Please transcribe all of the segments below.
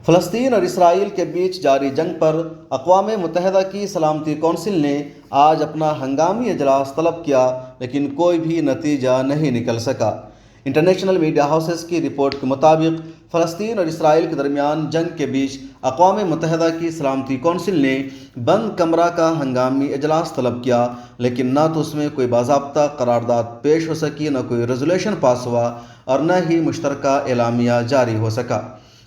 فلسطین اور اسرائیل کے بیچ جاری جنگ پر اقوام متحدہ کی سلامتی کونسل نے آج اپنا ہنگامی اجلاس طلب کیا، لیکن کوئی بھی نتیجہ نہیں نکل سکا۔ انٹرنیشنل میڈیا ہاؤسز کی رپورٹ کے مطابق فلسطین اور اسرائیل کے درمیان جنگ کے بیچ اقوام متحدہ کی سلامتی کونسل نے بند کمرہ کا ہنگامی اجلاس طلب کیا، لیکن نہ تو اس میں کوئی باضابطہ قرارداد پیش ہو سکی، نہ کوئی ریزولوشن پاس ہوا اور نہ ہی مشترکہ اعلامیہ جاری ہو سکا۔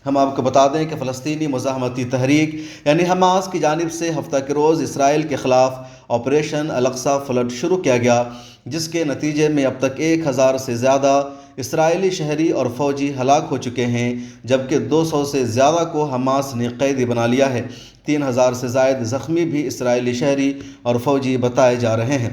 ہم آپ کو بتا دیں کہ فلسطینی مزاحمتی تحریک یعنی حماس کی جانب سے ہفتہ کے روز اسرائیل کے خلاف آپریشن الاقصی فلڈ شروع کیا گیا، جس کے نتیجے میں اب تک 1000 سے زیادہ اسرائیلی شہری اور فوجی ہلاک ہو چکے ہیں، جبکہ 200 سے زیادہ کو حماس نے قیدی بنا لیا ہے۔ 3000 سے زائد زخمی بھی اسرائیلی شہری اور فوجی بتائے جا رہے ہیں۔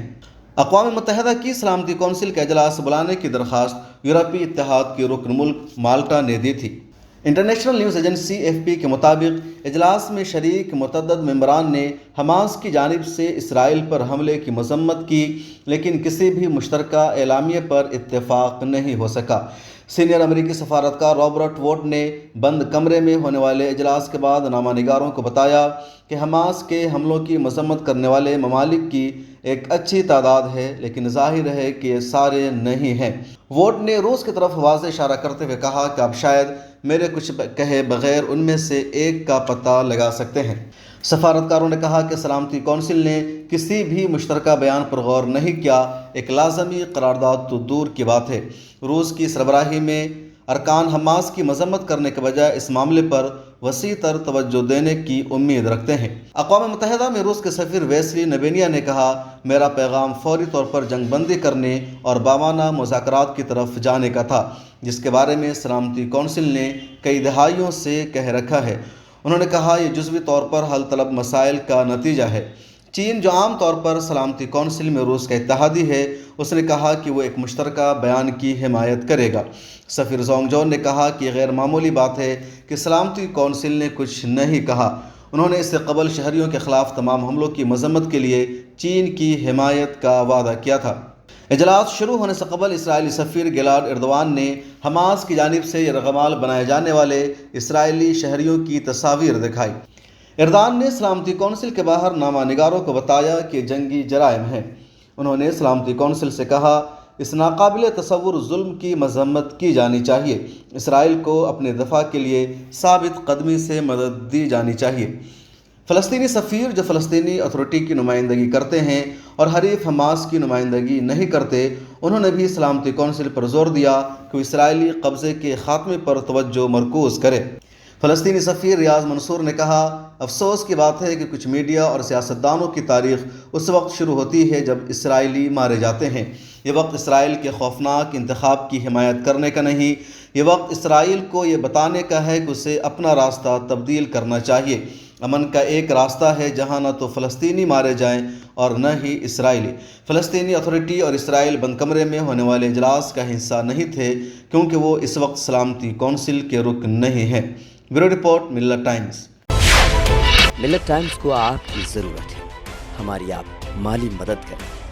اقوام متحدہ کی سلامتی کونسل کا اجلاس بلانے کی درخواست یورپی اتحاد کے رکن ملک مالٹا نے دی تھی۔ انٹرنیشنل نیوز ایجنسی AFP کے مطابق اجلاس میں شریک متعدد ممبران نے حماس کی جانب سے اسرائیل پر حملے کی مذمت کی، لیکن کسی بھی مشترکہ اعلامیے پر اتفاق نہیں ہو سکا۔ سینئر امریکی سفارتکار رابرٹ ووٹ نے بند کمرے میں ہونے والے اجلاس کے بعد نامہ نگاروں کو بتایا کہ حماس کے حملوں کی مذمت کرنے والے ممالک کی ایک اچھی تعداد ہے، لیکن ظاہر ہے کہ یہ سارے نہیں ہیں۔ ووٹ نے روس کی طرف واضح اشارہ کرتے ہوئے کہا کہ آپ شاید میرے کچھ کہے بغیر ان میں سے ایک کا پتہ لگا سکتے ہیں۔ سفارتکاروں نے کہا کہ سلامتی کونسل نے کسی بھی مشترکہ بیان پر غور نہیں کیا، ایک لازمی قرارداد تو دور کی بات ہے۔ روس کی سربراہی میں ارکان حماس کی مذمت کرنے کے بجائے اس معاملے پر وسیع تر توجہ دینے کی امید رکھتے ہیں۔ اقوام متحدہ میں روس کے سفیر ویسلی نیبینیا نے کہا، میرا پیغام فوری طور پر جنگ بندی کرنے اور بامانہ مذاکرات کی طرف جانے کا تھا، جس کے بارے میں سلامتی کونسل نے کئی دہائیوں سے کہہ رکھا ہے۔ انہوں نے کہا یہ جزوی طور پر حل طلب مسائل کا نتیجہ ہے۔ چین، جو عام طور پر سلامتی کونسل میں روس کا اتحادی ہے، اس نے کہا کہ وہ ایک مشترکہ بیان کی حمایت کرے گا۔ سفیر زونگ جون نے کہا کہ یہ غیر معمولی بات ہے کہ سلامتی کونسل نے کچھ نہیں کہا۔ انہوں نے اس سے قبل شہریوں کے خلاف تمام حملوں کی مذمت کے لیے چین کی حمایت کا وعدہ کیا تھا۔ اجلاس شروع ہونے سے قبل اسرائیلی سفیر گیلاد ایردوان نے حماس کی جانب سے یرغمال بنائے جانے والے اسرائیلی شہریوں کی تصاویر دکھائی۔ ایردوان نے سلامتی کونسل کے باہر نامہ نگاروں کو بتایا کہ جنگی جرائم ہیں۔ انہوں نے سلامتی کونسل سے کہا، اس ناقابل تصور ظلم کی مذمت کی جانی چاہیے۔ اسرائیل کو اپنے دفاع کے لیے ثابت قدمی سے مدد دی جانی چاہیے۔ فلسطینی سفیر، جو فلسطینی اتھارٹی کی نمائندگی کرتے ہیں اور حریف حماس کی نمائندگی نہیں کرتے، انہوں نے بھی سلامتی کونسل پر زور دیا کہ وہ اسرائیلی قبضے کے خاتمے پر توجہ مرکوز کرے۔ فلسطینی سفیر ریاض منصور نے کہا، افسوس کی بات ہے کہ کچھ میڈیا اور سیاستدانوں کی تاریخ اس وقت شروع ہوتی ہے جب اسرائیلی مارے جاتے ہیں۔ یہ وقت اسرائیل کے خوفناک انتخاب کی حمایت کرنے کا نہیں، یہ وقت اسرائیل کو یہ بتانے کا ہے کہ اسے اپنا راستہ تبدیل کرنا چاہیے۔ امن کا ایک راستہ ہے جہاں نہ تو فلسطینی مارے جائیں اور نہ ہی اسرائیلی۔ فلسطینی اتھارٹی اور اسرائیل بند کمرے میں ہونے والے اجلاس کا حصہ نہیں تھے، کیونکہ وہ اس وقت سلامتی کونسل کے رکن نہیں ہیں۔ بیورو رپورٹ، ملت ٹائمز۔ ملت ٹائمز کو آپ کی ضرورت ہے، ہماری آپ مالی مدد کریں۔